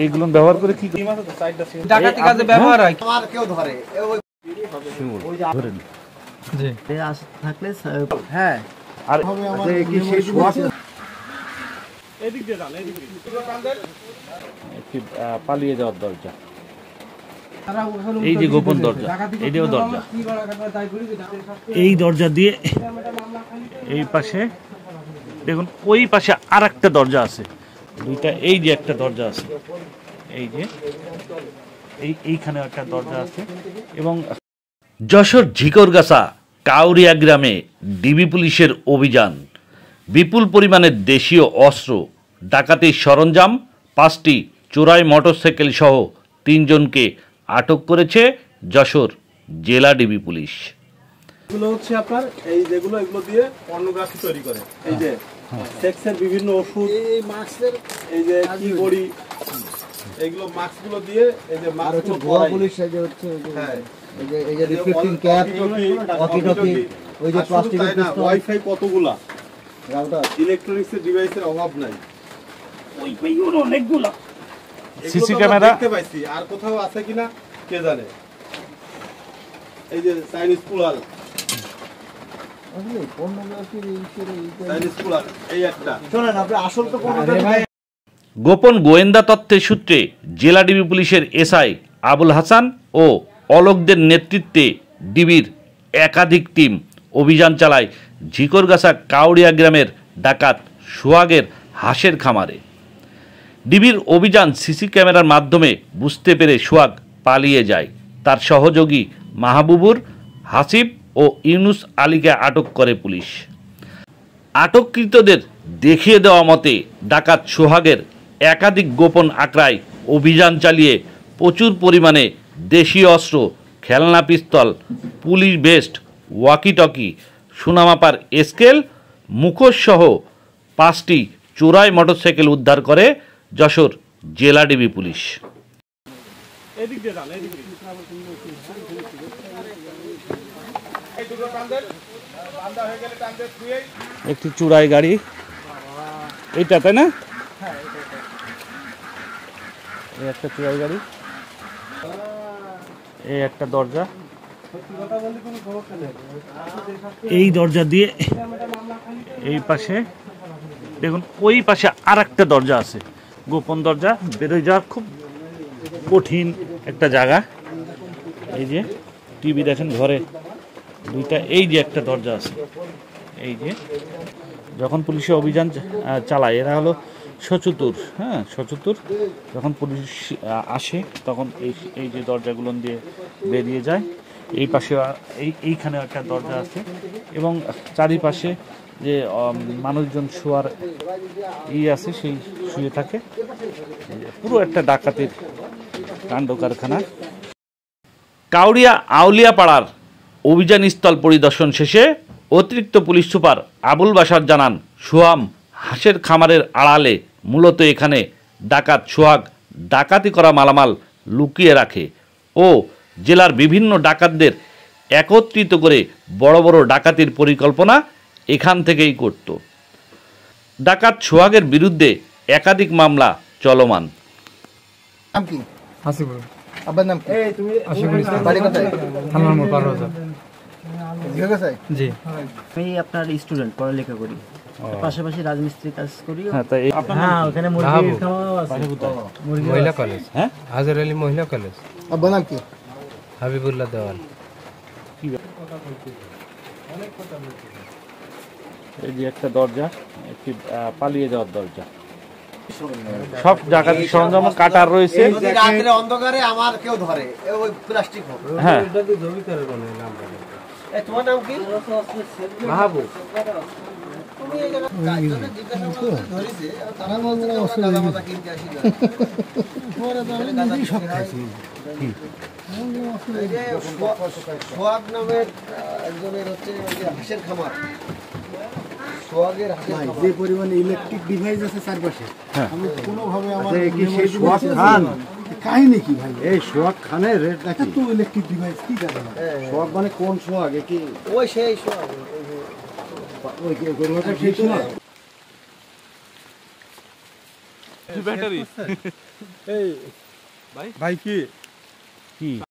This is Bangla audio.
এইগুলো ব্যবহার করে কি ডাকাতি কাজে ব্যবহার হয়। আমার কেউ ধরে জি থাকলে হ্যাঁ আর কি সেই এদিক দিয়ে যান, এদিক দিয়ে পালিয়ে যাওয়ার দরজা। এই যে গোপন দরজা, এইটাও দরজা। এই দরজা দিয়ে এই পাশে দেখুন, ওই পাশে আর একটা দরজা আছে, দুইটা। এই যে একটা দরজা আছে, এই যে এইখানে একটা দরজা আছে। এবং যশোর ঝিকরগাছা কাউরিয়া গ্রামে ডিবি পুলিশের অভিযান। বিপুল পরিমাণের দেশীয় অস্ত্র, ডাকাতির সরঞ্জাম, 5টি চোরাই মোটরসাইকেল সহ 3 জনকে আটক করেছে যশোর জেলা ডিবি পুলিশ। এগুলো হচ্ছে আপনার এই যেগুলো, এগুলো দিয়ে পর্নোগ্রাফি তৈরি করে। এই যে সেক্সের বিভিন্ন ওষুধ, এই মাস্কের, এই যে কি বড়ি, এইগুলো মাস্কগুলো দিয়ে, এই যে মাস্কগুলো গোয়া পুলিশ, এই যে হচ্ছে হ্যাঁ, এই যে রিফ্লেক্টিং ক্যাপ, ওয়াকি টকি, ওই যে প্লাস্টিকের পিস্তল, ওয়াইফাই, কতগুলা রাউটার, ইলেকট্রনিক্সের ডিভাইসের অভাব নাই। ওয়াইফাই গুলো অনেকগুলা, সিসি ক্যামেরা দেখতে পাইছি, আর কোথাও আছে কিনা কে জানে। এই যে চাইনিজ পুলাল, গোপন গোয়েন্দা তথ্যের সূত্রে জেলা ডিবি পুলিশের এসআই আবুল হাসান ও অলোকদের নেতৃত্বে ডিবির একাধিক টিম অভিযান চালায় ঝিকরগাছা কাউরিয়া গ্রামের ডাকাত সোহাগের হাঁসের খামারে। ডিবির অভিযান সিসি ক্যামেরার মাধ্যমে বুঝতে পেরে সোহাগ পালিয়ে যায়। তার সহযোগী মাহবুবুর, হাসিব ও ইউনুস আলীকে আটক করে পুলিশ। আটককৃতদের দেখিয়ে দেওয়া মতে ডাকাত সোহাগের একাধিক গোপন আখড়ায় অভিযান চালিয়ে প্রচুর পরিমাণে দেশীয় অস্ত্র, খেলনা pistol, police vest, walkie talkie, সোনামাপার স্কেল, মুখোশসহ 5টি চোরাই মোটরসাইকেল উদ্ধার করে যশোর জেলা ডিবি পুলিশ। একটি চোরাই গাড়ি, এইটা তাই না? এই একটা চোরাই গাড়ি, এই একটা দরজা, এই দরজা দিয়ে এই পাশে দেখুন, ওই পাশে আর একটা দরজা আছে, গোপন দরজা। বেরোয় যাওয়ার খুব কঠিন একটা জায়গা। এই যে টিভি দেখেন ঘরে দুইটা, এই যে একটা দরজা আছে। এই যে যখন পুলিশে অভিযান চালায়, এরা হলো সচতুর, হ্যাঁ সচতুর। যখন পুলিশ আসে তখন এই যে দরজাগুলো দিয়ে বেরিয়ে যায়। এই পাশে এইখানে একটা দরজা আছে এবং চারিপাশে যে মানুষজন শোয়ার আছে, সেই শুয়ে থাকে। পুরো একটা ডাকাতির কাণ্ড কারখানা। কাউরিয়া আউলিয়াপাড়ার অভিযান স্থল পরিদর্শন শেষে অতিরিক্ত পুলিশ সুপার আবুল বাশার জানান, সোহাম হাঁসের খামারের আড়ালে মূলত এখানে ডাকাত সোহাগ ডাকাতি করা মালামাল লুকিয়ে রাখে ও জেলার বিভিন্ন ডাকাতদের একত্রিত করে বড় বড় ডাকাতির পরিকল্পনা এখান থেকেই করত। ডাকাত সোহাগের বিরুদ্ধে একাধিক মামলা চলমান। নাম কি? হাসিবুল। আব্বার নাম কি? তুমি আশিকুল ইসলাম। বাড়ি কোথায়? থানার মোড় পার হয়ে যাও। জি, আমি আপনার স্টুডেন্ট, পড়ালেখা করি, পাশাপাশি রাজমিস্ত্রি কাজ করি। হ্যাঁ, ওখানে মুরগির খামারও আছে। মহিলা কলেজ, হ্যাঁ হাজার আলী মহিলা কলেজ। আব্বার নাম কি? হাবিবুল্লাহ দেওয়ান। এই যে একটা দরজা, একটি পালিয়ে যাওয়ার দরজা। সব ডাকাতি সরঞ্জাম কাটার রয়েছে। রাতের অন্ধকারে আমার কেউ ধরে, ওই প্লাস্টিক। হ্যাঁ, তোমার নাম কি? মাহবুব। সোহাগ নামের একজনের হচ্ছে হাঁসের খামার। সোহাগের যে পরিমাণে ইলেকট্রিক ডিভাইস আছে চারপাশে, আমি কোনোভাবে আমার কাহিনী কি ভাই? এই সোহাগ খানের রেট নাকি তো ইলেকট্রিক ডিভাইস কি জানেন? সোহাগ মানে কোন সোহাগ? কি ওই সেই সোহাগ, ওই সেই সোহাগ। ব্যাটারি এই ভাই কি কি